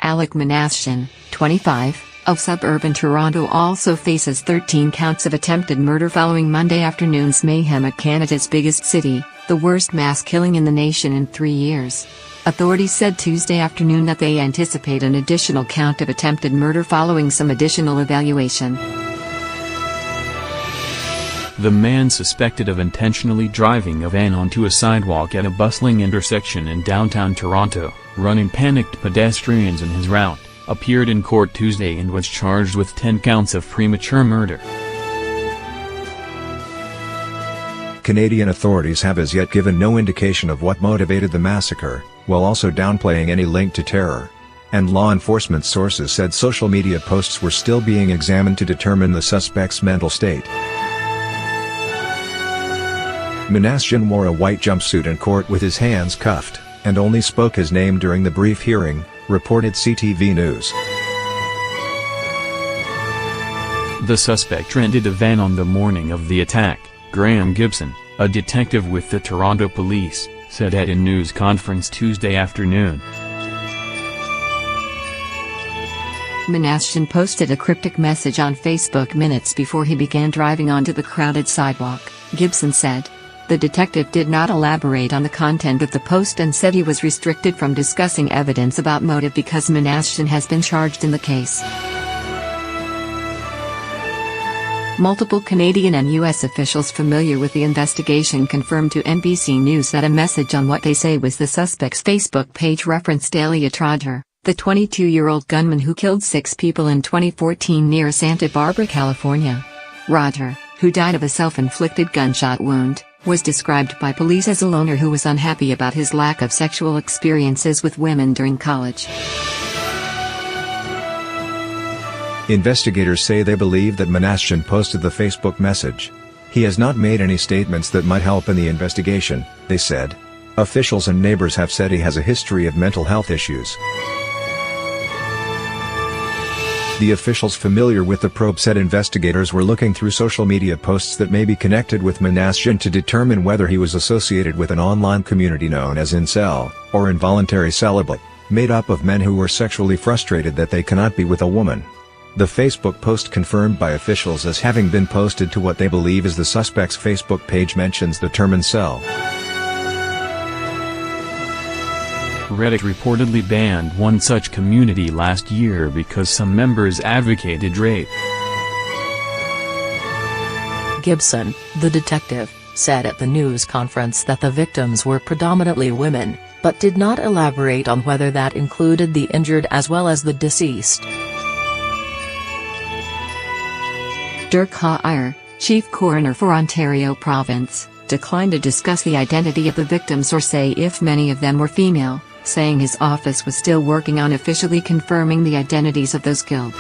Alek Minassian, 25, of suburban Toronto also faces 13 counts of attempted murder following Monday afternoon's mayhem at Canada's biggest city, the worst mass killing in the nation in 3 years. Authorities said Tuesday afternoon that they anticipate an additional count of attempted murder following some additional evaluation. The man suspected of intentionally driving a van onto a sidewalk at a bustling intersection in downtown Toronto, running panicked pedestrians in his route, appeared in court Tuesday and was charged with 10 counts of premature murder. Canadian authorities have as yet given no indication of what motivated the massacre, while also downplaying any link to terror. And law enforcement sources said social media posts were still being examined to determine the suspect's mental state. Minassian wore a white jumpsuit in court with his hands cuffed, and only spoke his name during the brief hearing, reported CTV News. The suspect rented a van on the morning of the attack, Graham Gibson, a detective with the Toronto Police, said at a news conference Tuesday afternoon. Minassian posted a cryptic message on Facebook minutes before he began driving onto the crowded sidewalk, Gibson said. The detective did not elaborate on the content of the post and said he was restricted from discussing evidence about motive because Minassian has been charged in the case. Multiple Canadian and U.S. officials familiar with the investigation confirmed to NBC News that a message on what they say was the suspect's Facebook page referenced Elliot Rodger, the 22-year-old gunman who killed 6 people in 2014 near Santa Barbara, California. Rodger, who died of a self-inflicted gunshot wound, was described by police as a loner who was unhappy about his lack of sexual experiences with women during college. Investigators say they believe that Minassian posted the Facebook message. He has not made any statements that might help in the investigation, they said. Officials and neighbors have said he has a history of mental health issues. The officials familiar with the probe said investigators were looking through social media posts that may be connected with Minassian to determine whether he was associated with an online community known as incel, or involuntary celibate, made up of men who were sexually frustrated that they cannot be with a woman. The Facebook post confirmed by officials as having been posted to what they believe is the suspect's Facebook page mentions the term incel. Reddit reportedly banned one such community last year because some members advocated rape. Gibson, the detective, said at the news conference that the victims were predominantly women, but did not elaborate on whether that included the injured as well as the deceased. Dirk Haire, chief coroner for Ontario Province, declined to discuss the identity of the victims or say if many of them were female, saying his office was still working on officially confirming the identities of those killed.